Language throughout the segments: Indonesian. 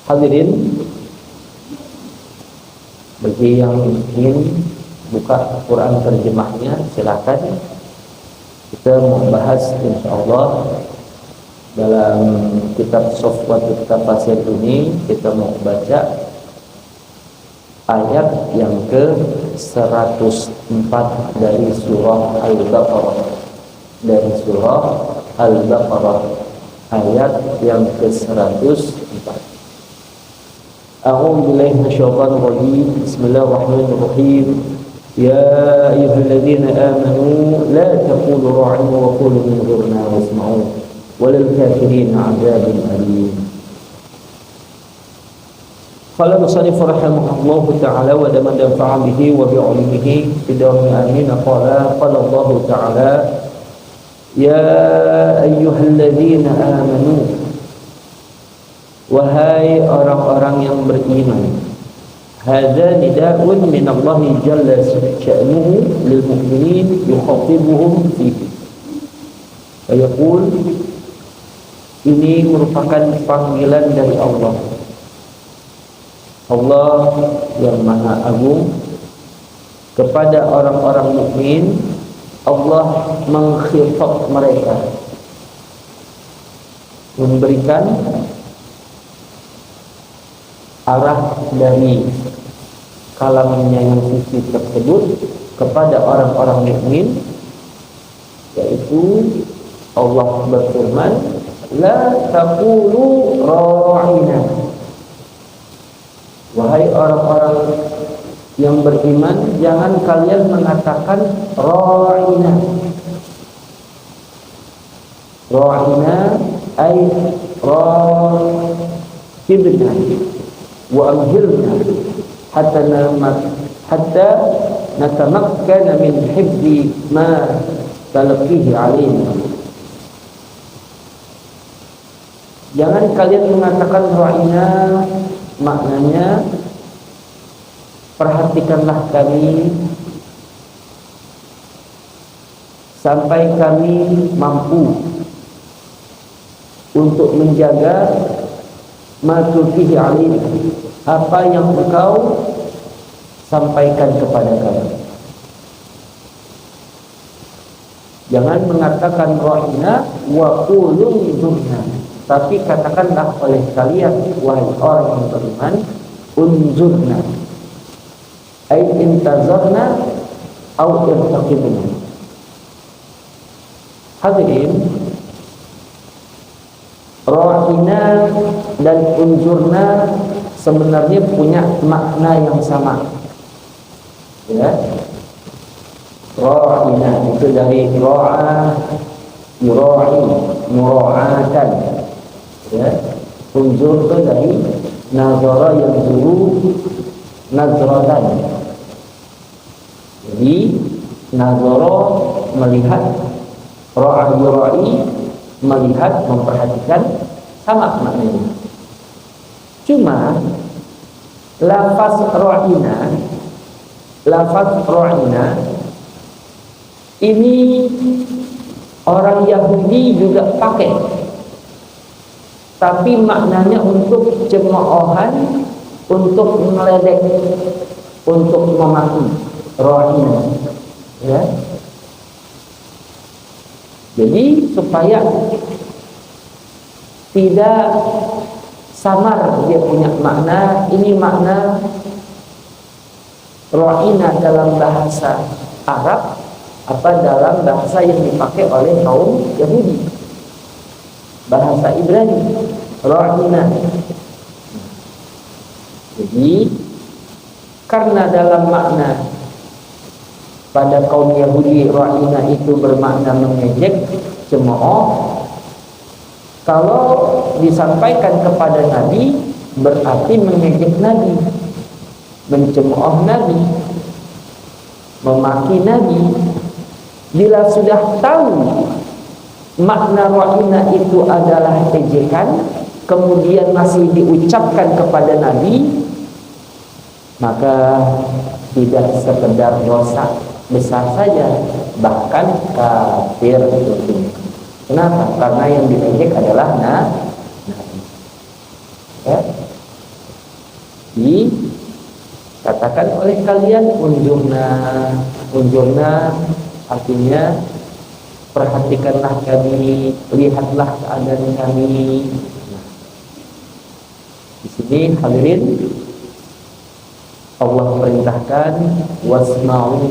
Hadirin, bagi yang ingin buka Quran terjemahnya silakan. Kita membahas insyaallah dalam kitab Sofwatul Tafasir ini, kita mau baca ayat yang ke-104 dari surah Al-Baqarah. Dari surah Al-Baqarah ayat yang ke-104. A'udzu billahi minasyaitonir rajim. Bismillahirrahmanirrahim. Ya ayyuhalladzina amanu la taqulu ra'ina wa qulu inzurna wasma'u walil kafirin 'adzabun alim. Qala musannif rahimahullahu ta'ala wa man nafa'a bihi wa bi'ilmihi bidawmi amin. Qala Allah ta'ala ya ayyuhalladzina amanu, wahai orang-orang yang beriman. Hadza nida'un min Allah jalla sya'nuhu lil mu'minin yukhatibuhum fihi. Ayaqul, ini merupakan panggilan dari Allah. Allah yang Maha Agung kepada orang-orang mukmin. Allah mengkhitab mereka, memberikan arah dari kalamnya yang suci tersebut kepada orang-orang mukmin, yaitu Allah berfirman, la taqulu ra'ina. Wahai orang-orang yang beriman, jangan kalian mengatakan ra'ina. Ra'ina ay ra'ibna wa amhilna hatta natamakkana min hifzi ma talaqihi alaina. Jangan kalian mengatakan ra'ina, maknanya perhatikanlah kami sampai kami mampu untuk menjaga matukihi alim, apa yang engkau sampaikan kepada kami. Jangan mengatakan ra'ina wa qulu inzurna, tapi katakanlah oleh kalian wahai orang yang beriman, unzurna ay intazarna au irtaqibna. Hadirin, ra'ina dan unzurna sebenarnya punya makna yang sama. Ya. Ra'ina itu dari ra'a, yura'i, mura'atan. Ya. Unzur itu dari nazara yang zuru, nazratan. Jadi nazara melihat, ra'a yura'i melihat, memperhatikan, sama maknanya. Cuma lafaz ra'ina ini orang Yahudi juga pakai, tapi maknanya untuk cemoohan, untuk meledek, untuk memaki. Ra'ina, ya. Jadi supaya tidak samar dia punya makna, ini makna ra'ina dalam bahasa Arab, apa dalam bahasa yang dipakai oleh kaum Yahudi, bahasa Ibrani, ra'ina. Jadi karena dalam makna pada kaum Yahudi ra'ina itu bermakna mengejek, cemooh, kalau disampaikan kepada Nabi berarti mengejek Nabi, mencemooh Nabi, memaki Nabi. Bila sudah tahu makna ra'ina itu adalah ejekan, kemudian masih diucapkan kepada Nabi, maka tidak sekedar dosa besar saja, bahkan kafir itu. Kenapa? Karena yang diejek adalah Nabi. Ya. dikatakan oleh kalian unjurna artinya perhatikanlah kami, lihatlah keadaan kami. Di sini hadirin Allah perintahkan wasma'u,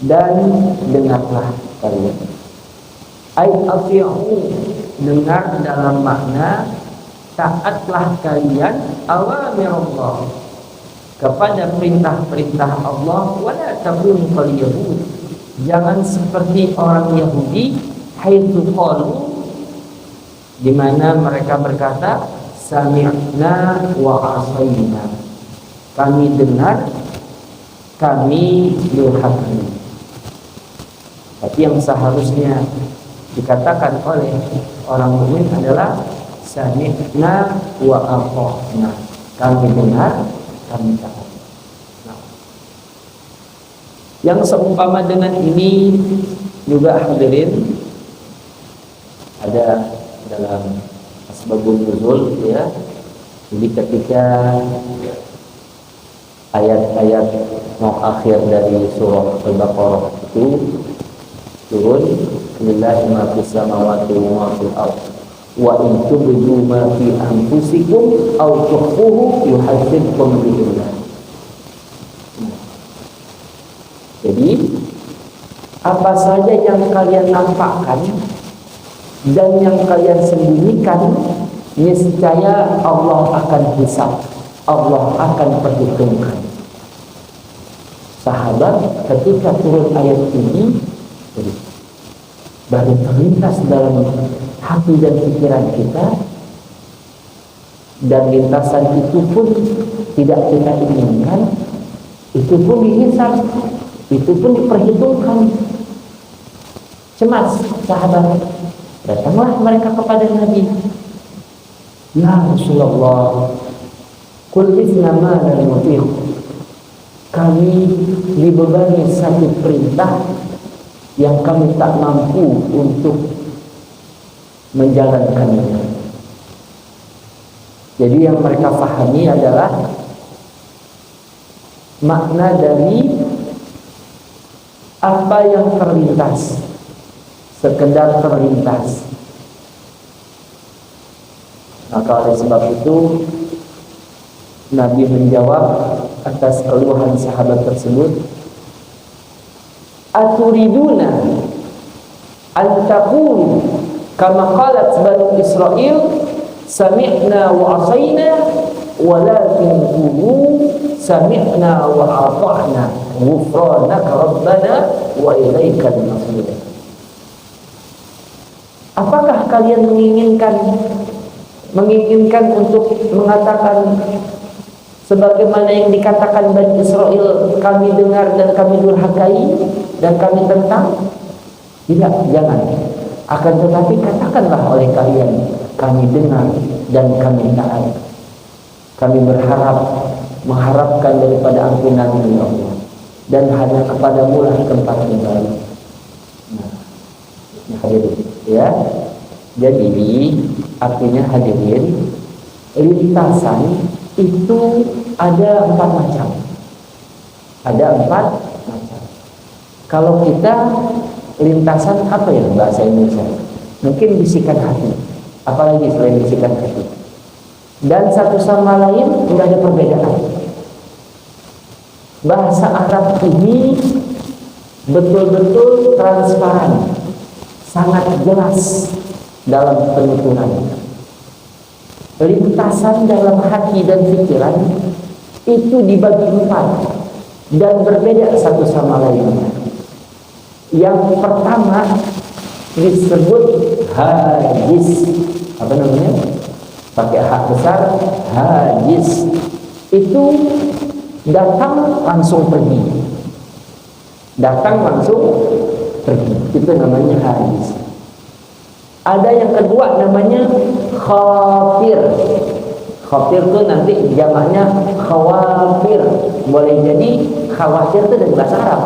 dan dengarlah kalian. Ai ati'u, dengar dalam makna taatlah kalian awamirullah, kepada perintah-perintah Allah. Wala takunu kal yahud, jangan seperti orang Yahudi, haitsu qalu, di mana mereka berkata sami'na wa asaina, kami dengar, kami durhaka. Tapi yang seharusnya dikatakan oleh orang mukmin adalah sami'na wa ata'na, kami dengar, kami taat. Nah, yang seumpama dengan ini juga hadirin ada dalam asbabun nuzul, ya. Jadi ketika ayat-ayat mau akhir dari surah Al-Baqarah itu turun, lillahi ma fis samawati wa ma fil ardh wa in tubdu ma fi anfusikum aw tukhfuhu yuhasibkum billah. Jadi apa saja yang kalian nampakkan dan yang kalian sembunyikan, niscaya Allah akan hisab, Allah akan perhitungkan. Sahabat ketika turun ayat ini baru terlintas dalam hati dan pikiran kita, dan lintasan itu pun tidak kita inginkan, itu pun dihisab, itu pun diperhitungkan. Cemas sahabat, datanglah mereka kepada Nabi, ya Rasulullah, qul isnama la nutiq, kami dibebani satu perintah yang kami tak mampu untuk menjalankannya. Jadi yang mereka fahami adalah makna dari apa yang terlintas, sekedar terlintas. Maka oleh sebab itu Nabi menjawab atas keluhan sahabat tersebut, aturiduna an taqulu kama qalat banu Israil sami'na wa asaina walakin qulu sami'na wa ata'na ghufranaka rabbana wa ilaikal masir. Apakah kalian menginginkan untuk mengatakan sebagaimana yang dikatakan Bani Israel, kami dengar dan kami durhakai dan kami tentang? Tidak, jangan. Akan tetapi katakanlah oleh kalian, kami dengar dan kami taat. Kami mengharapkan daripada ampunan ya Allah, dan hanya kepadamu lah tempat kembali. Nah, hadirin, ya. Jadi artinya hadirin, lintasan itu ada 4 macam. Ada 4 macam. Kalau kita lintasan apa ya bahasa Indonesia? Mungkin bisikan hati. Apalagi selain bisikan hati. Dan satu sama lain tidak ada perbedaan. Bahasa Arab ini betul-betul transparan, sangat jelas dalam penuturannya. Lintasan dalam hati dan pikiran itu dibagi 4 dan berbeda satu sama lainnya. Yang pertama disebut hajis. Apa namanya? Pakai hak besar, hajis. Itu datang langsung pergi. Datang langsung pergi. Itu namanya hajis. Ada yang kedua namanya khafir. Khafir itu nanti jamaknya khawafir. Boleh jadi khawatir itu dari bahasa Arab.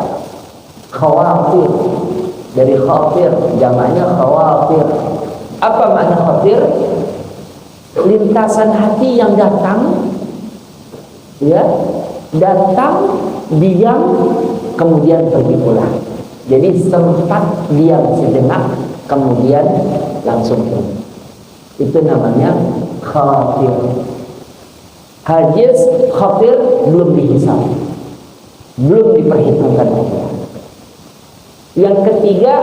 Khawafir, dari khafir, jamaknya khawafir. Apa makna khafir? Lintasan hati yang datang Ya, datang, diam, kemudian pergi pulang. Jadi sempat diam sejenak, kemudian langsung pergi. Itu namanya khatir. Hajiz khatir belum dihisab, belum diperhitungkan Allah. Yang ketiga,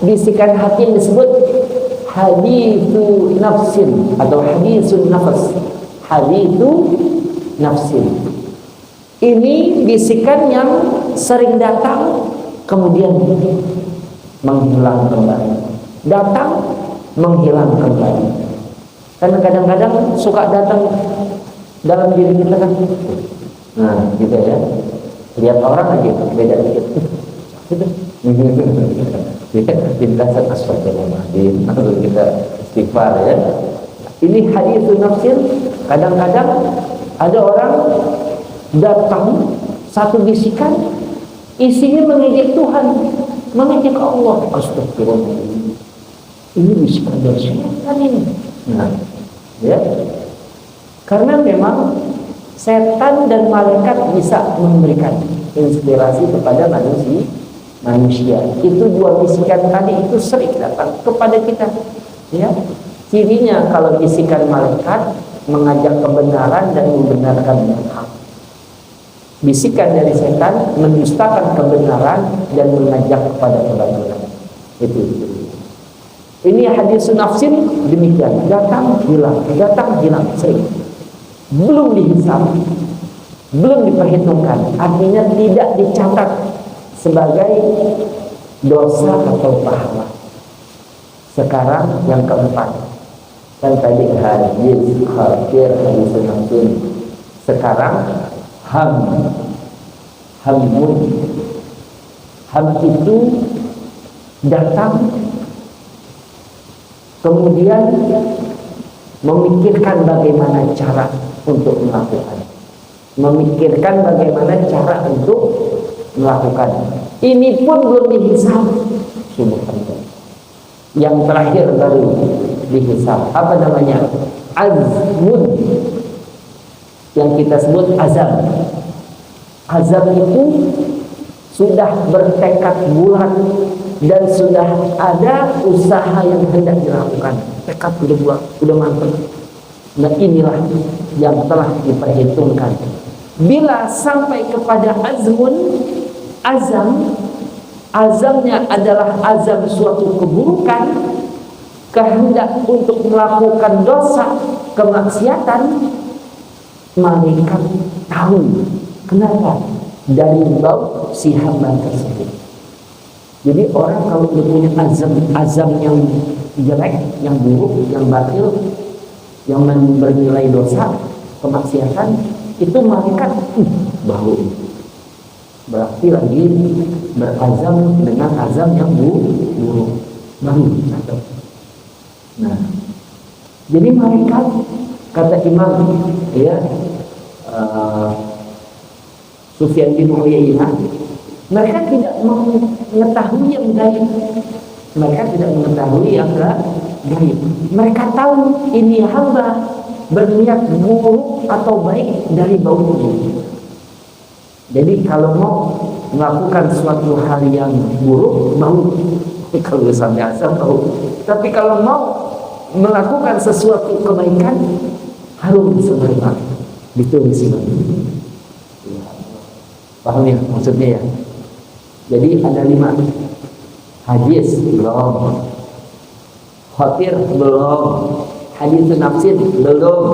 bisikan hati yang disebut hadithu nafsin atau hadithun nafas. Hadithu nafsin. Ini bisikan yang sering datang kemudian menghilang kembali. Datang, menghilang kembali. Karena kadang-kadang suka datang dalam diri kita kan. Nah, gitu ya. Lihat orang aja beda dikit. Kita astagfirullahaladzim, atau kita istighfar ya. Ini hadithun nafsin. Kadang-kadang ada orang datang satu bisikan, isinya mengejek Tuhan, mengejek Allah. Astagfirullahaladzim. Ini bisikan dari setan ini. Nah, ya. Karena memang setan dan malaikat bisa memberikan inspirasi kepada manusia. Itu dua bisikan tadi itu sering datang kepada kita. Ya. Cirinya kalau bisikan malaikat mengajak kebenaran dan membenarkan yang hak. Bisikan dari setan mendustakan kebenaran dan mengajak kepada kebatilan. Itu. Ini hadis nafsin demikian, datang hilang sering. Belum dihisab, belum diperhitungkan, artinya tidak dicatat sebagai dosa atau pahala. Sekarang yang keempat, kan tadi hadis khatir, hadis nafsin. Sekarang hamun. Ham itu datang kemudian memikirkan bagaimana cara untuk melakukan. Memikirkan bagaimana cara untuk melakukan. Ini pun belum dihisab. Subhanallah. Yang terakhir baru dihisab. Apa namanya? Azmun. Yang kita sebut azam. Azam itu sudah bertekad bulat dan sudah ada usaha yang hendak dilakukan. Tekad sudah bulat, sudah mantap. Nah, inilah yang telah diperhitungkan. Bila sampai kepada azmun, azamnya adalah azam suatu keburukan, kehendak untuk melakukan dosa, kemaksiatan, malaikat tahu. Kenapa? Dari bau si hamba tersebut. Jadi orang kalau punya azam yang jelek, yang buruk, yang batil, yang bernilai dosa, kemaksiatan, itu malaikat bau. Berarti lagi berazam dengan azam yang buruk. Baru. Nah, jadi malaikat, kata Imam ya Sufyan bin Uyainah, mereka tidak mengetahui yang gaib. Mereka tidak mengetahui yang gaib. Mereka tahu ini hamba berniat buruk atau baik dari baunya. Jadi kalau mau melakukan suatu hal yang buruk, bau. Kalau sampai asal bau. Tapi kalau mau melakukan sesuatu kebaikan, harum semerbak. Ditulis ini. Paham ya maksudnya ya? Jadi ada 5. Hadis belum, khatir belum, hadis nafsin belum,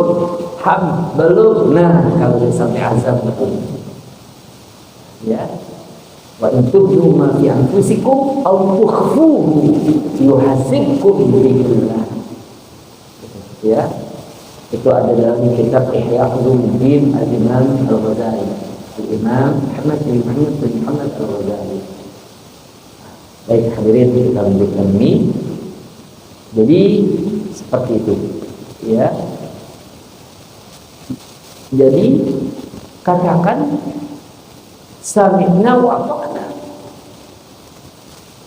ham belum. Nah, kalau sampai azab betul. Ya. Wa in tubdu ma fi anfusikum aw tukhfuhu yuhasibkum billah. Ya. Itu ada dalam kitab Ihya Ulumuddin Al-Imam Al-Ghazali. Imam Muhammad bin Muhammad Al-Ghazali. Baik hadirin kita lanjutkan ini. Jadi seperti itu, ya. Jadi katakan sami'na wa ata'na.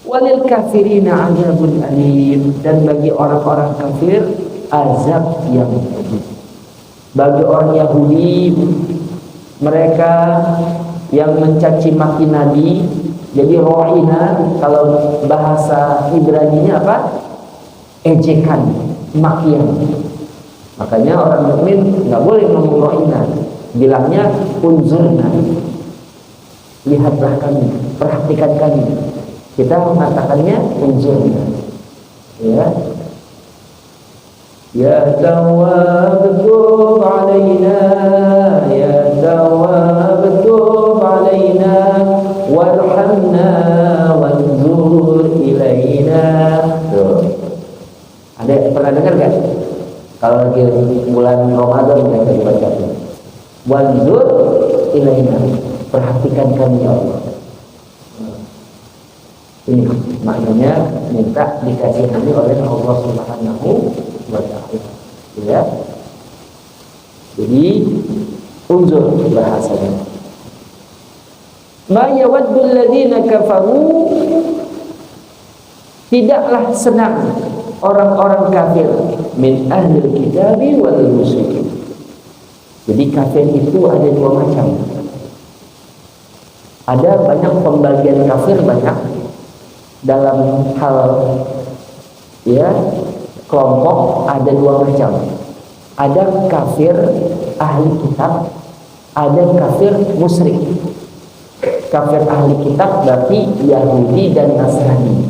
Walil kafirina azabun alim, dan bagi orang-orang kafir azab yang pedih. Bagi orang Yahudi mereka yang mencaci maki Nabi. Jadi ro'ina kalau bahasa Ibrani-nya apa? Ejekan, makian. Makanya orang mukmin nggak boleh ngomong ro'ina, bilangnya unzurna. Lihatlah kami, perhatikan kami. Kita mengatakannya unzurna. Ya. Ya Tawwab tub alaina, ya Tawwab tub alaina, warhamna wanzur ilaina. Tuh. Ada pernah dengar gak? Kalau lagi bulan Ramadan mereka dibaca wanzur ilaina, perhatikan kami ya Allah. Ini maknanya minta dikasihani oleh Allah Subhanahu wa ta'ala. Ya. Jadi unzur bahasanya. Ma yawaddu alladziina kafaru, tidaklah senang orang-orang kafir min ahlil kitabi wal musyrikin. Jadi kafir itu ada dua macam. Ada banyak pembagian kafir, banyak dalam hal ya kelompok ada dua macam. Ada kafir ahli kitab, ada kafir musyrik. Kafir ahli kitab berarti Yahudi dan Nasrani.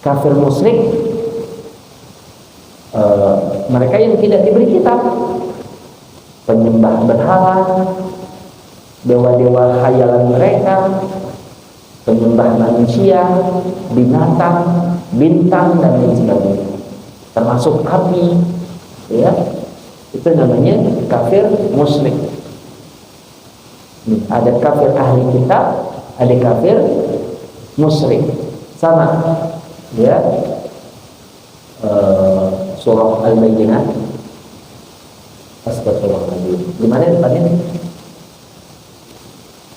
Kafir musyrik mereka yang tidak diberi kitab, penyembah berhala, dewa-dewa khayalan mereka, penyembah manusia, binatang, bintang dan lain sebagainya, termasuk api, ya, itu namanya kafir musyrik. Ada kafir ahli kitab, ada kafir musyrik, sama, ya. Surah Al-Bayyinah, astagfirullahaladzim. Gimana tadi?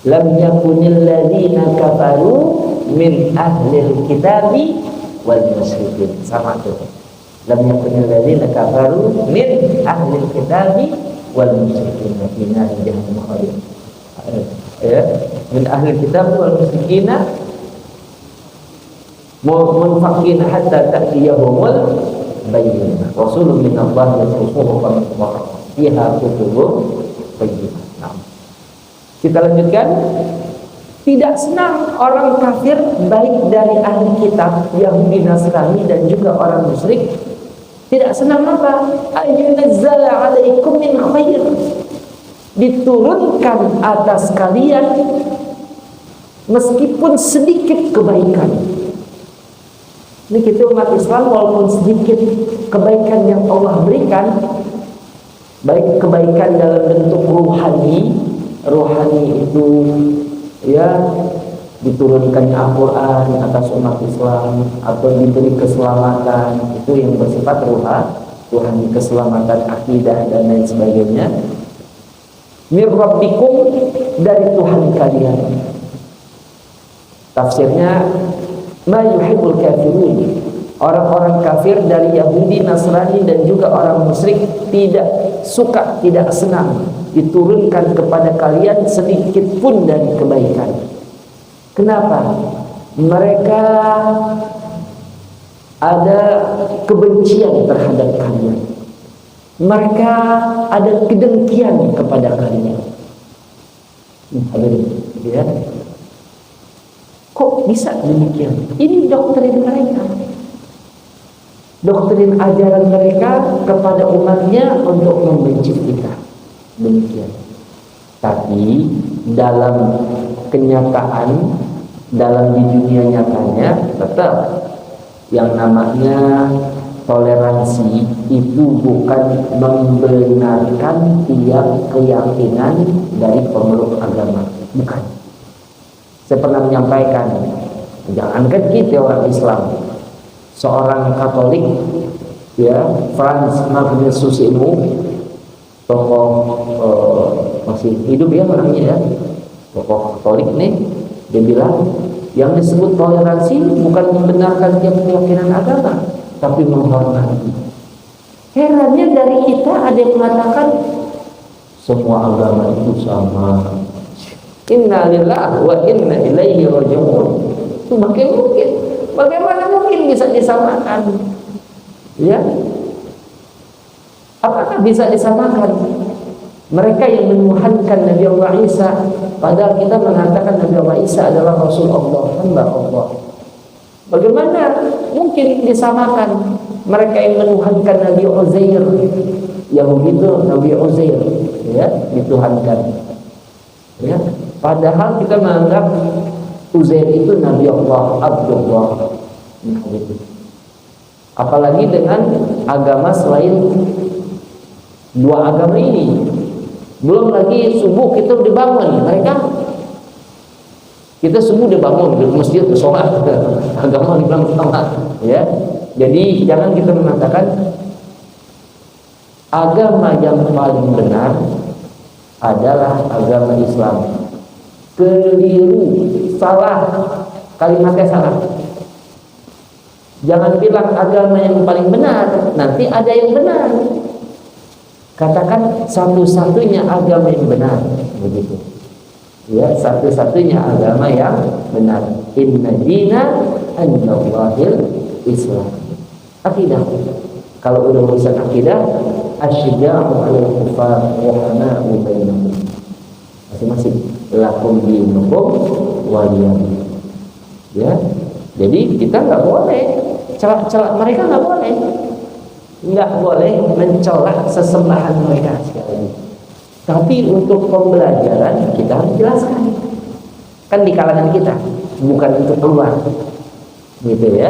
Lam yakunil ladzina kafaru min ahlil kitabi wal musyrikin. Sama tuh. Lam yakunil ladzina kafaru min ahlil kitabi wal musyrikin fi nar jahannam khalid. Ya, min ahlil kitab wal musyrikin munfaqin hatta ta'tiyahumul bayyinah. Rasulun min Allah yasruhu wa fiha kutubun bayyinah. Kita lanjutkan. Tidak senang orang kafir baik dari ahli kitab Yahudi Nasrani dan juga orang musyrik. Tidak senang apa? Ayyunazzala alaikum min khair, diturunkan atas kalian meskipun sedikit kebaikan. Ini kita umat Islam walaupun sedikit kebaikan yang Allah berikan, baik kebaikan dalam bentuk rohani itu ya diturunkan Al-Quran atas umat Islam atau diberi keselamatan, itu yang bersifat rohani, keselamatan akidah dan lain sebagainya. Mir rabbikum, dari Tuhan kalian. Tafsirnya ma yuhibbul kafirun, orang-orang kafir dari Yahudi, Nasrani dan juga orang musyrik tidak suka, tidak senang diturunkan kepada kalian sedikit pun dari kebaikan. Kenapa? Mereka ada kebencian terhadap kalian. Mereka ada kedengkian kepada kalian. Ya. Kok bisa demikian? Ini doktrin mereka. Doktrin ajaran mereka kepada umatnya untuk membenci kita. Demikian. Tapi dalam kenyataan, dalam di dunia nyatanya tetap yang namanya toleransi itu bukan membenarkan tiap keyakinan dari pemeluk agama, bukan. Saya pernah menyampaikan, jangankan kita orang Islam, seorang Katolik, ya, Franz Magnus Susimu, tokoh masih hidup ya orangnya ya, tokoh Katolik nih, dia bilang yang disebut toleransi bukan membenarkan tiap keyakinan agama, tapi menghormati. Herannya dari kita ada yang mengatakan semua agama itu sama. Inna lillahi wa inna ilaihi raji'un. Itu mungkin. Bagaimana mungkin bisa disamakan? Ya, apakah bisa disamakan? Mereka yang menuhankan Nabi Allah Isa, padahal kita mengatakan Nabi Allah Isa adalah Rasul Allah, hamba Allah. Bagaimana mungkin disamakan? Mereka yang menuhankan Nabi Uzair, yang begitu Nabi Uzair, ya, dituhankan. Ya, padahal kita menganggap Uzair itu Nabi Allah, Abdullah. Apalagi dengan agama selain dua agama ini. Belum lagi subuh kita dibangun, kita subuh dibangun di masjid sholat, agama dibilang sama, ya. Jadi jangan kita mengatakan agama yang paling benar adalah agama Islam. Keliru, salah, kalimatnya salah. Jangan bilang agama yang paling benar, nanti ada yang benar. Katakan satu-satunya agama yang benar, begitu. Ya, satu-satunya agama yang benar. Inna dina indallahil Islam. Akidah. Kalau udah urusan akidah, asyidda'u 'alal kufar wa hana'u bainahum. Masing-masing lakum dinukum waliyadin. Ya. Jadi kita nggak boleh celak-celak mereka, nggak boleh mencolak sesembahan mereka sekali. Tapi untuk pembelajaran kita harus jelaskan, kan di kalangan kita, bukan untuk keluar, gitu ya.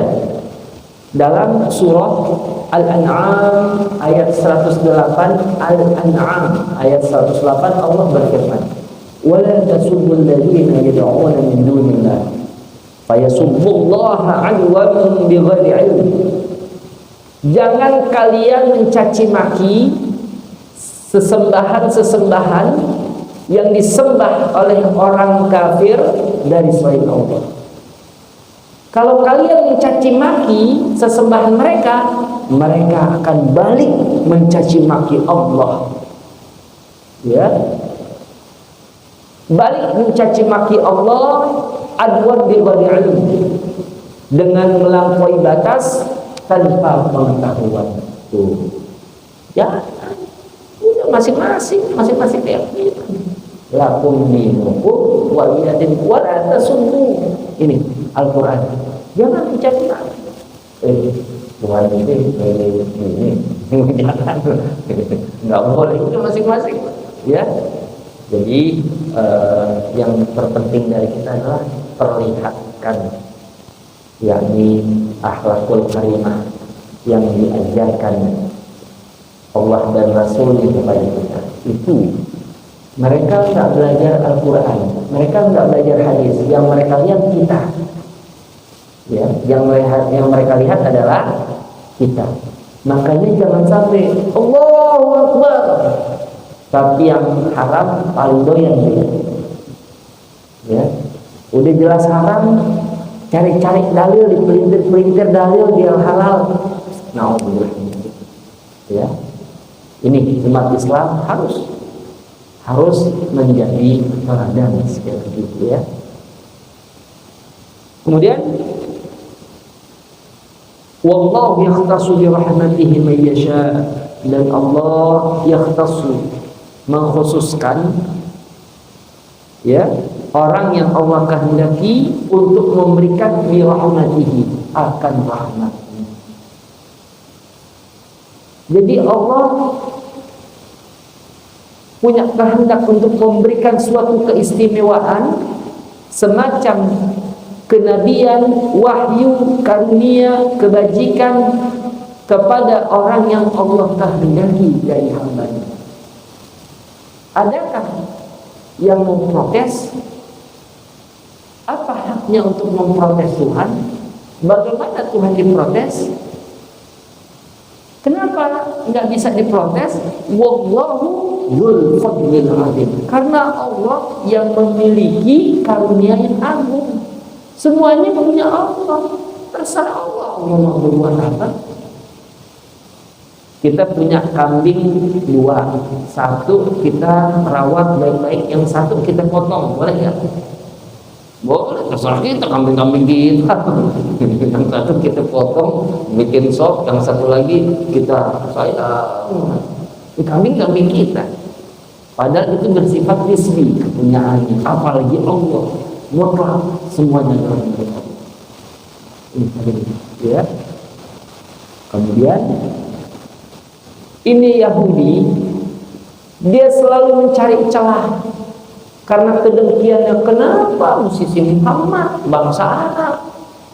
Dalam surah Al-An'am ayat 108, Al-An'am ayat 108 Allah berfirman, "Wala tasubbul ladzina yad'una min dunillah fayasubbullaha 'adwan bighairi 'ilm." Jangan kalian mencaci maki sesembahan-sesembahan yang disembah oleh orang kafir dari selain Allah. Kalau kalian mencaci maki sesembahan mereka, mereka akan balik mencaci maki Allah. Ya. Balik mencaci maki Allah adwan bighairi 'ilm, dengan melampaui batas tanpa pengetahuan. Tuh. Ya, udah masing-masing keyakinan. Lakum dinukum waliyadin wala tasubbu. Ini Al-Qur'an. Jangan mencaci maki. Tuhan ini jangan. Enggak boleh, udah masing-masing. Ya. Jadi yang terpenting dari kita adalah perlihatkan, yakni akhlakul karimah yang diajarkan Allah dan Rasul kepada kita. Itu mereka nggak belajar Al-Quran, mereka nggak belajar hadis, yang mereka lihat kita, ya, yang mereka lihat adalah kita. Makanya jangan sampai Allahu Akbar, tapi yang haram paling doyan dia. Ya, udah jelas haram, cari-cari dalil, dipelintir dalil dia halal. Nauzubillah. Ya. Ini umat Islam harus menjadi teladan seperti itu, ya. Kemudian wallahu yakhtassu bi rahmatihi man yasha, dan Allah yakhtassu, mengkhususkan, ya, orang yang Allah kehendaki untuk memberikan bi rahmatihi, akan rahmat. Jadi Allah punya kehendak untuk memberikan suatu keistimewaan semacam kenabian, wahyu, karunia, kebajikan kepada orang yang Allah kehendaki dari hamba-Nya. Adakah yang memprotes? Apa haknya untuk memprotes Tuhan? Bagaimana Tuhan diprotes? Kenapa nggak bisa diprotes? Wallahu dzul fadlil azim. Karena Allah yang memiliki karunia yang agung. Semuanya punya Allah. Terserah Allah mau berbuat apa. Kita punya kambing 2, satu kita rawat baik-baik, yang satu kita potong, boleh nggak? Boleh, terserah kita, kambing-kambing kita. Yang satu kita potong, bikin sop, yang satu lagi kita sayang. Kambing-kambing kita. Padahal itu bersifat nisbi kepunyaannya, apalagi Allah mutlak semuanya dalam Allah. Ya. Kemudian ini Yahudi, dia selalu mencari celah karena kedengkiannya. Kenapa musisi Muhammad, bangsa Arab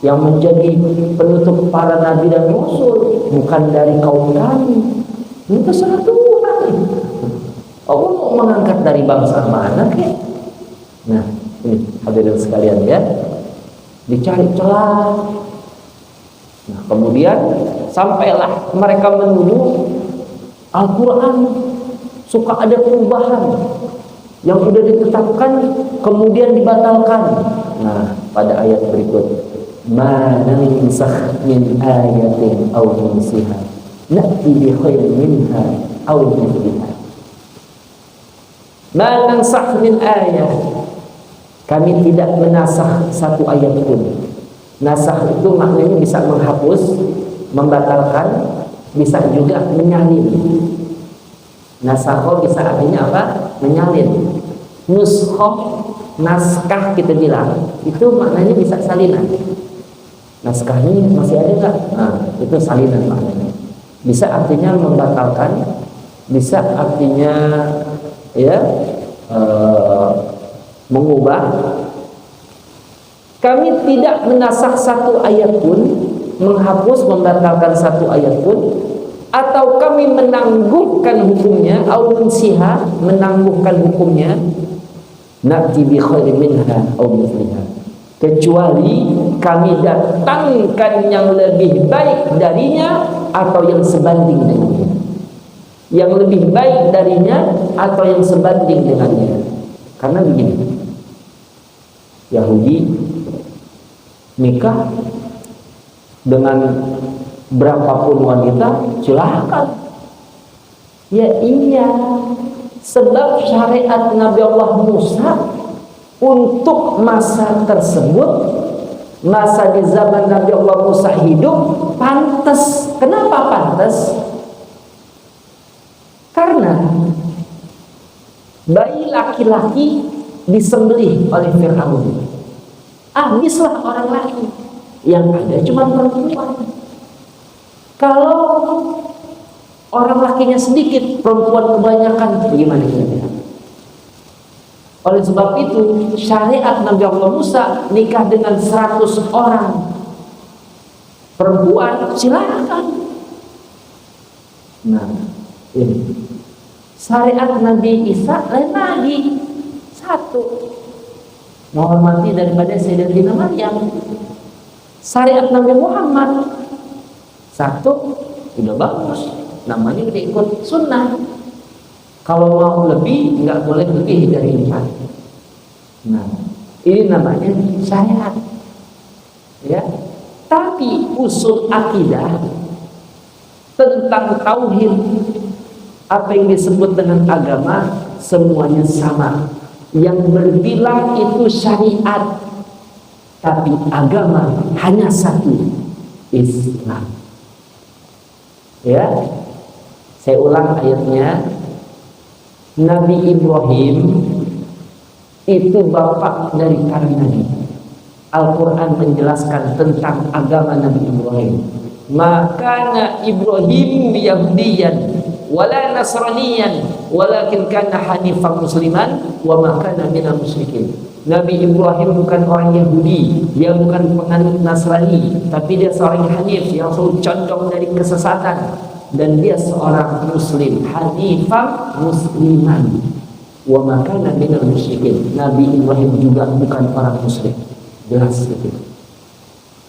yang menjadi penutup para nabi dan rasul, bukan dari kaum kami? Itu salah Tuhan. Allah mau mengangkat dari bangsa mana kek? Nah, ini hadirin sekalian ya, dicari celah. Nah, kemudian sampailah mereka menuduh Al-Quran suka ada perubahan yang sudah ditetapkan kemudian dibatalkan. Nah, pada ayat berikut, ma nansakh min ayatin aw nunsiha na'ti bi khairin minha aw mithliha. Ma nansakh min ayat, kami tidak menasakh satu ayat pun. Nasakh itu maknanya bisa menghapus, membatalkan, bisa juga menyalin. Nasakh bisa artinya apa? Menyalin. Nuskhoh, naskah kita bilang, itu maknanya bisa salinan. Naskah ini masih ada nggak? Nah, itu salinan maknanya. Bisa artinya membatalkan, bisa artinya ya mengubah. Kami tidak menasakh satu ayat pun, menghapus, membatalkan satu ayat pun, atau kami menangguhkan hukumnya, au nunsiha, menangguhkan hukumnya, na'ti bi khairin minha au mithliha, kecuali kami datangkan yang lebih baik darinya atau yang sebanding dengannya. Yang lebih baik darinya atau yang sebanding dengannya. Karena begini, Yahudi nikah dengan berapapun wanita, silahkan. Ya iya, sebab syariat Nabi Allah Musa untuk masa tersebut, masa di zaman Nabi Allah Musa hidup, pantas. Kenapa pantas? Karena bayi laki-laki disembelih oleh Fir'aun, habislah orang laki, yang ada cuma perempuan. Kalau orang lakinya sedikit, perempuan kebanyakan, bagaimana kira-kira? Oleh sebab itu syariat Nabi Allah Musa nikah dengan 100 orang perempuan, silakan. Nah, ini syariat Nabi Isa lain lagi, satu, menghormati daripada Sayyidatina Maryam. Syariat Nabi Muhammad satu, udah bagus, namanya udah ikut sunnah. Kalau mau lebih, nggak boleh lebih dari 4. Nah, ini namanya syariat. Ya, tapi usul akidah tentang tauhid, apa yang disebut dengan agama, semuanya sama. Yang berbilang itu syariat, tapi agama hanya satu, Islam. Ya, saya ulang ayatnya. Nabi Ibrahim itu bapak dari para nabi. Al-Quran menjelaskan tentang agama Nabi Ibrahim. Maka Ibrahim Yahudiyan wala Nasraniyan walakin kana hanifan musliman wa ma kana minal musyrikin. Nabi Ibrahim bukan orang Yahudi, dia bukan penganut Nasrani, tapi dia seorang Hanif yang selalu condong dari kesesatan, dan dia seorang Muslim, Hanifan musliman wa ma kana minal musyrikin. Nabi Ibrahim juga bukan orang musyrik. Jelas itu.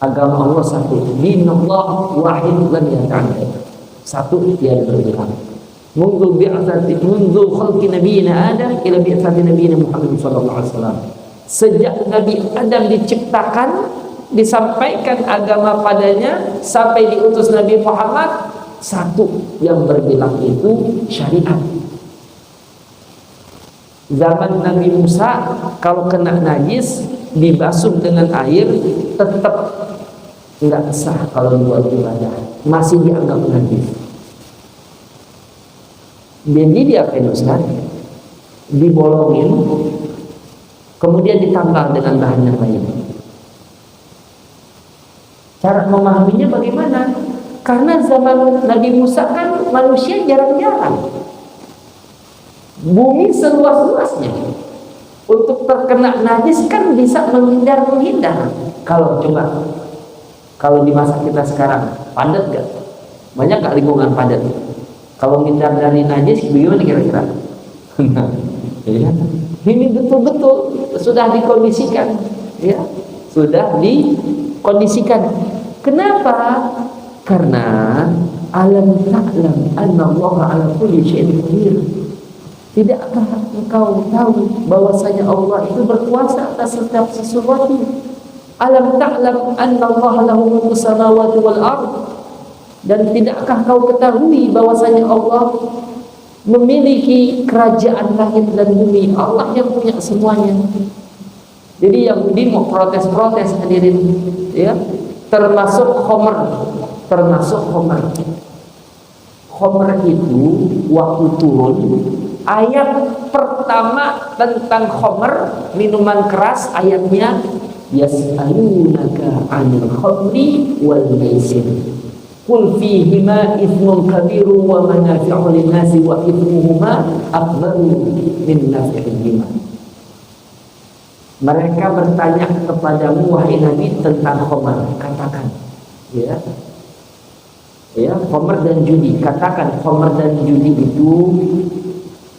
Agama Allah satu, dinullah wahid lan yata'addad. Satu, tiada berbeda. Mundu bi'atsati mundu khalqi nabiyina Adam ila bi'atsati nabiyina Muhammad sallallahu alaihi wasallam. Sejak Nabi Adam diciptakan, disampaikan agama padanya, sampai diutus Nabi Muhammad, satu yang bergerak itu syariat. Zaman Nabi Musa kalau kena najis dibasuh dengan air tetap nggak sah kalau buat ibadah, masih dianggap najis. Jadi dia Ustaz dibolongin, kemudian ditambal dengan bahan yang lain. Cara memahaminya bagaimana? Karena zaman Nabi Musa kan manusia jarang-jarang. Bumi seluas-luasnya, untuk terkena najis kan bisa menghindar. Kalau di masa kita sekarang padat gak? Banyak gak lingkungan padat? Kalau menghindar dari najis bagaimana kira-kira? Ya, ini betul-betul sudah dikondisikan, ya, sudah dikondisikan. Kenapa? Karena alam ta'lam anna Allah ala kulli syai'in qadir. Tidakkah engkau tahu bahwasanya Allah itu berkuasa atas setiap sesuatu? Alam ta'lam anna Allah lahu mulku samawati wal ard. Dan tidakkah kau ketahui bahwasanya Allah memiliki kerajaan langit dan bumi? Allah yang punya semuanya. Jadi Yahudi mau protes-protes hadirin, ya, termasuk Khomer. Khomer itu waktu turun ayat pertama tentang khomer, minuman keras, ayatnya yas'alunaka 'anil khamri wal maisir qul fihima itsmun kabirun wa manafi'u lin-nasi wa itsmuhuma akbaru min naf'ihima. Mereka bertanya kepadamu wahai Nabi tentang khomer, katakan, ya, khomer dan judi, katakan khomer dan judi itu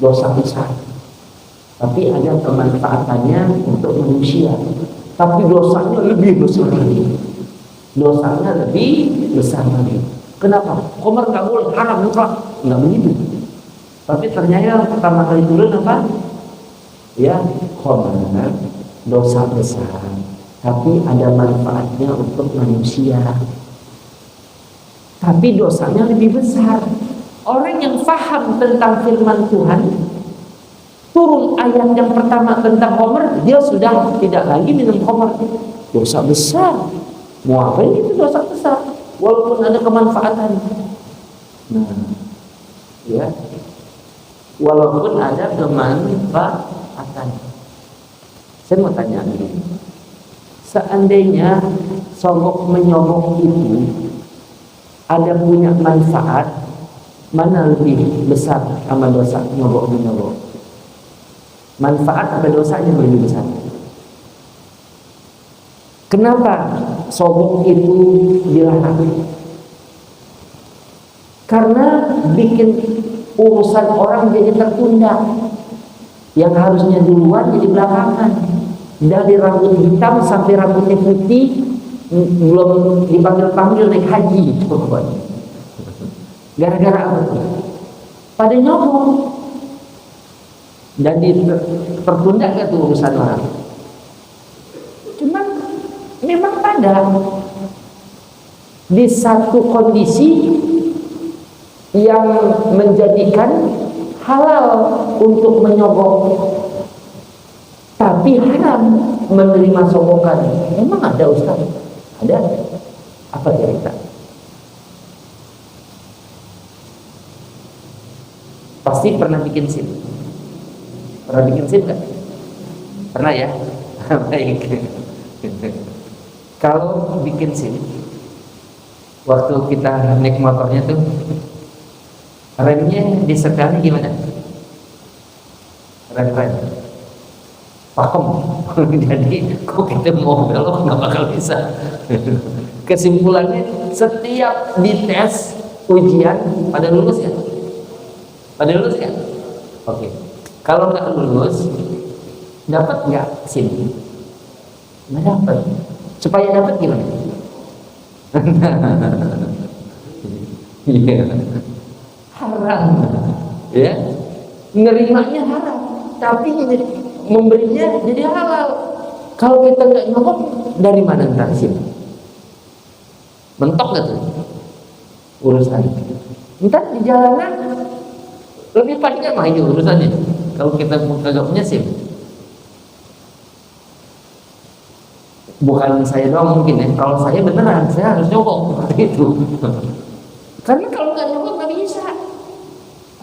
dosa besar, tapi ada kemanfaatannya untuk manusia, tapi dosanya lebih besar lagi. Kenapa? Khomer nggak boleh, haram mutlak, nggak begitu. Tapi ternyata pertama kali turun apa? Ya, khomer dosa besar, tapi ada manfaatnya untuk manusia, tapi dosanya lebih besar. Orang yang faham tentang firman Tuhan, turun ayat yang pertama tentang khomer, dia sudah tidak lagi minum khomer. Dosa besar. Mau apa itu dosa besar? Walaupun ada kemanfaatan. Nah, ya. Walaupun ada kemanfaatan. Saya mau tanya ini. Seandainya sogok menyogok itu ada punya manfaat, mana lebih besar sama dosa nyogok menyogok? Manfaat atau dosanya lebih besar? Kenapa sogok itu dilarang? Karena bikin urusan orang jadi tertunda. Yang harusnya duluan jadi belakangan. Dari rambut hitam sampai rambutnya putih, belum dipanggil-panggil naik haji. Gara-gara apa? Pada nyogok. Dan tertunda ke tuh urusan orang. Cuman memang ada di satu kondisi yang menjadikan halal untuk menyogok, tapi haram menerima sogokan. Memang ada Ustaz? Ada? Apa kira-kira? Pasti pernah bikin SIM. Pernah bikin SIM kan? Pernah ya? Baik. Kalau bikin SIM, waktu kita naik motornya tuh, remnya disetelnya gimana? Rem pakem. Jadi kok kita mau belok nggak bakal bisa. Kesimpulannya, setiap dites ujian pada lulus ya? Pada lulus ya? Oke. Kalau nggak lulus, dapat nggak SIM? Nggak dapat. Supaya dapat gimana? Iya. Haram, ya. Nerimanya haram, tapi memberinya jadi halal. Kalau kita nggak nyogok, dari mana ntar SIM? Mentok nggak tuh urusan? Entar di jalanan lebih padat mah ini urusannya. Kalau kita kagak punya SIM, bukan saya doang mungkin ya. Kalau saya beneran, saya harus nyogok seperti itu. Karena kalau nggak nyogok nggak bisa.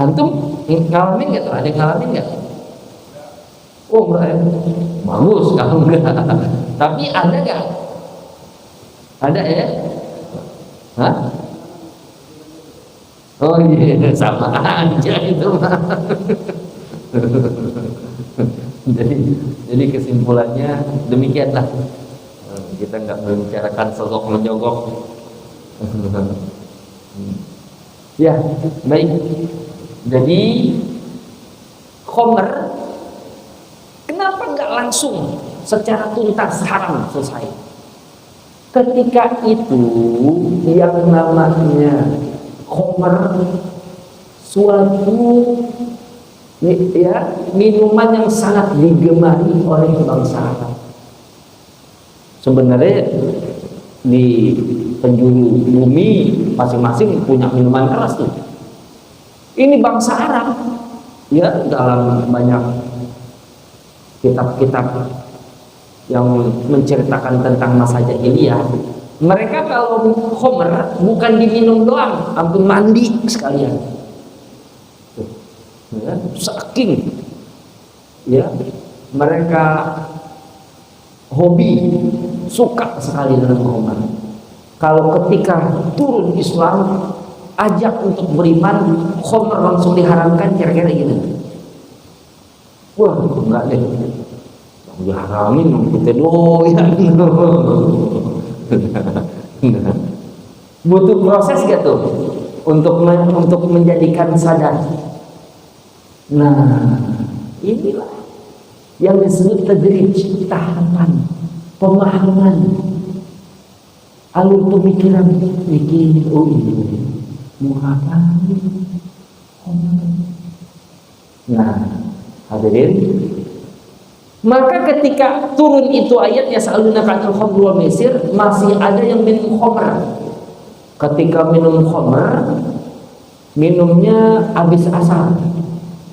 Antum ngalamin nggak tuh? Ada yang ngalamin nggak? Oh enggak, bagus kalau enggak. Tapi ada nggak? Ada ya? Hah? Oh iya, sama aja itu. jadi kesimpulannya demikianlah. Kita nggak membicarakan sosok menyogok. Ya, baik. Jadi khomer kenapa nggak langsung secara tuntas haram selesai? Ketika itu yang namanya khomer suatu ya minuman yang sangat digemari oleh bangsa Arab. Sebenarnya di penjuru bumi masing-masing punya minuman keras tuh. Ini bangsa Arab ya, dalam banyak kitab-kitab yang menceritakan tentang masa jahiliyah, mereka kalau khomer bukan diminum doang, hampir mandi sekalian. Ya, saking ya mereka hobi suka sekali dengan khomer. Kalau ketika turun Islam ajak untuk beriman, khomer langsung diharamkan, kira-kira gitu. Wah, enggak deh, diharamin kita doyan. Butuh proses gak tuh untuk menjadikan sadar. Nah, inilah yang disebut tadrij, tahapan, pemahaman, alur pemikiran. Mikir, oh ini mau ngapain? Nah, hadirin, maka ketika turun itu ayat yas'alunaka 'anil khamri wal maisir, masih ada yang minum khamr. Ketika minum khamr, minumnya habis asar.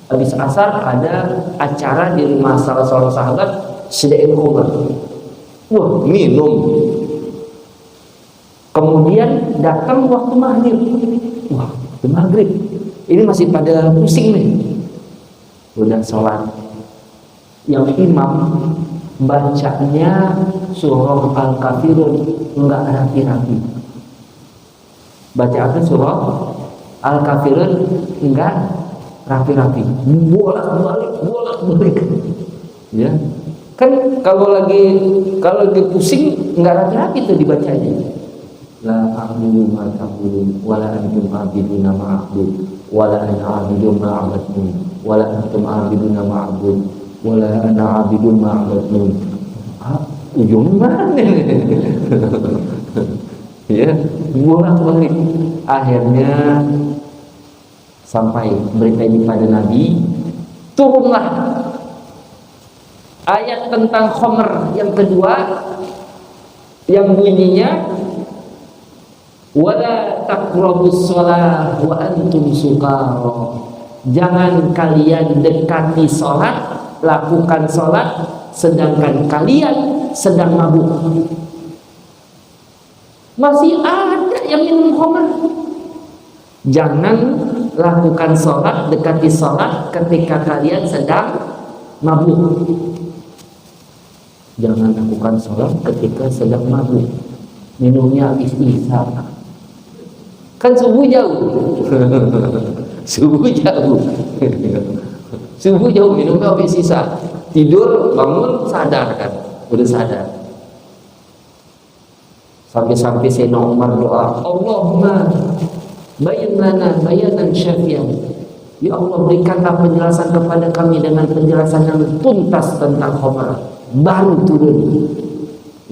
Habis asar ada acara di rumah salah seorang sahabat, sediain khamr. Wah, minum. Kemudian datang waktu maghrib. Wah, waktu maghrib. Ini masih pada pusing nih. Udah sholat. Yang imam bacanya surah Al-Kafirun enggak rapi-rapi. Baca apa surah Al-Kafirun enggak rapi-rapi. Bolak-balik. Ya. Kan kalau lagi pusing enggak rapi-rapi tuh dibacanya. La a'budu ma ta'budun wa la antum a'biduna ma a'bud wa la ana a'budu ma a'budun wa la antum a'biduna ma a'bud wala ana abidun ma'abadun. Ujung mana? Ya, bolak-balik. Akhirnya sampai berita ini pada Nabi, turunlah ayat tentang khomer yang kedua, yang bunyinya wala taqrabus shalah wa antum sukara. Jangan kalian dekati sholat, lakukan sholat sedangkan kalian sedang mabuk. Masih ada yang minum khamr. Jangan lakukan sholat, dekati sholat ketika kalian sedang mabuk. Jangan lakukan sholat ketika sedang mabuk. Minumnya habis isya. Kan subuh jauh. Subuh jauh. Subuh jauh, minumnya habis sisa. Tidur, bangun, sadar kan. Udah sadar. Sampai-sampai Sayyidina Umar doa, Allahumma bayin lana bayanan syafiyan. Ya Allah, berikanlah penjelasan kepada kami dengan penjelasan yang tuntas tentang khamr. Baru turun.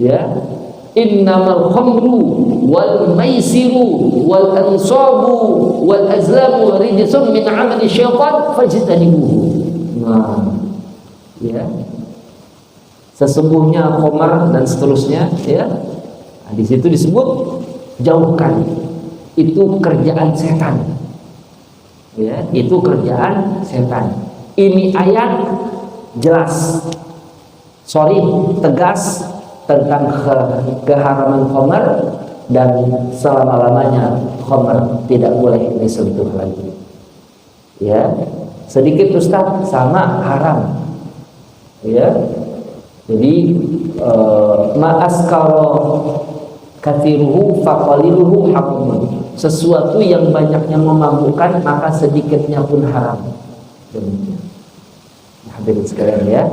Ya. Innamal khamru wal maisiru wal ansabu wal azlamu rijsun min amali syaitan fajtanibuhu. Nah, ya. Sesungguhnya khamar dan seterusnya, ya. Nah, di situ disebut jauhkan. Itu kerjaan setan. Ya, itu kerjaan setan. Ini ayat jelas, sorry, tegas tentang keharaman khamr, dan selama-lamanya khamr tidak boleh disentuh lagi. Ya, sedikit Ustaz, sama haram. Ya, jadi ma'askaro kathiruhu faqaliluhu hakum. Sesuatu yang banyaknya memabukkan maka sedikitnya pun haram. Demikian. Hadirin sekalian ya.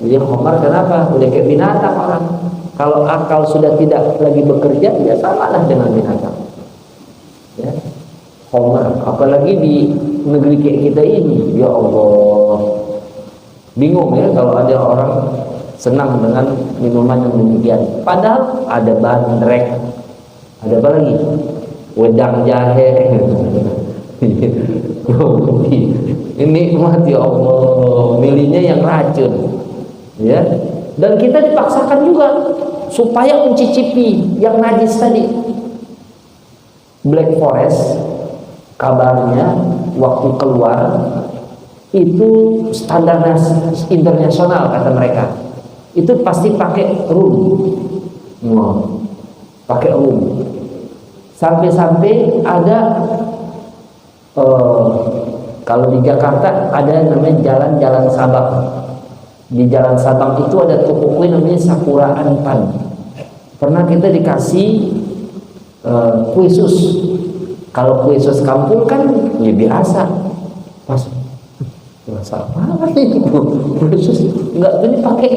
Jadi khamar kenapa? Udah kayak binatang orang. Kalau akal sudah tidak lagi bekerja, ya samalah dengan binatang. Ya. Khamar, apalagi di negeri kayak kita ini, ya Allah. Bingung ya kalau ada orang senang dengan minuman yang demikian. Padahal ada bandrek, ada apa lagi? Wedang jahe. Ini mati ya Allah, milihnya yang racun. Ya. Dan kita dipaksakan juga supaya mencicipi yang najis tadi. Black Forest kabarnya waktu keluar itu standar internasional kata mereka. Itu pasti pakai rum. Wow. Pakai rum. Sampai-sampai ada kalau di Jakarta ada namanya jalan-jalan Sabang. Di Jalan Sabang itu ada toko kue namanya Sakura Anpan. Pernah kita dikasih kue sus. Kalau kue sus kampung kan ya biasa. Pas biasa apa nih kue sus? Enggak, ini pakai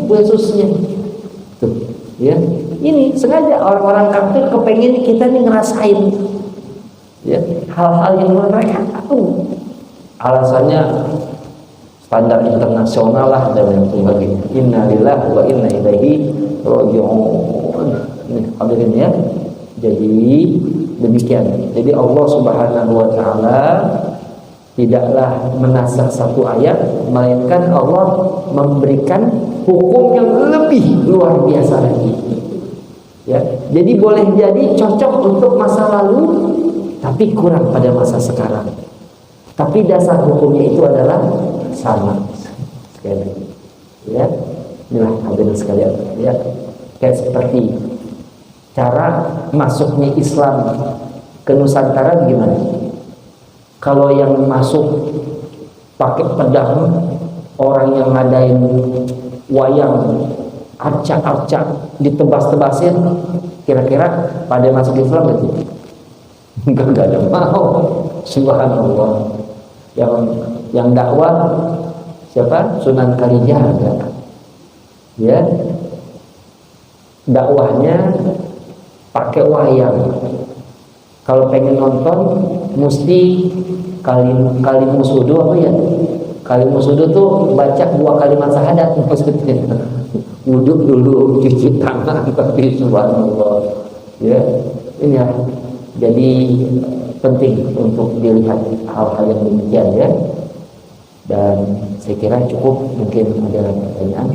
kue susnya. Tuh, ya. Ini sengaja orang-orang kafir kepengen kita nih ngerasain ya hal-hal yang mereka tahu. Alasannya standar internasional lah dan yang sebagainya. Innalillahi wa inna ilaihi raji'un. Nih, hadirin ya. Jadi demikian. Jadi Allah Subhanahu wa taala tidaklah menasakh satu ayat, melainkan Allah memberikan hukum yang lebih luar biasa lagi. Ya, jadi boleh jadi cocok untuk masa lalu, tapi kurang pada masa sekarang. Tapi dasar hukumnya itu adalah sama. Sekali lagi, ya, inilah hadirin sekalian. Ya, kayak seperti cara masuknya Islam ke Nusantara gimana? Kalau yang masuk pakai pedang, orang yang ngadain wayang arca-arca ditebas-tebasin, kira-kira pada masuk Islam itu enggak ada mau. Subhanallah. Yang dakwah siapa? Sunan Kalijaga. Ya, dakwahnya pakai wayang. Kalau pengen nonton mesti kalimusudu apa ya? Kalimusudu tuh baca 2 kalimat syahadat maksudnya. Wudhu dulu, cuci tangan, tapi subhanallah. Ya, ini ya. Jadi penting untuk dilihat hal-hal yang demikian ya. Dan saya kira cukup, mungkin ada pertanyaan.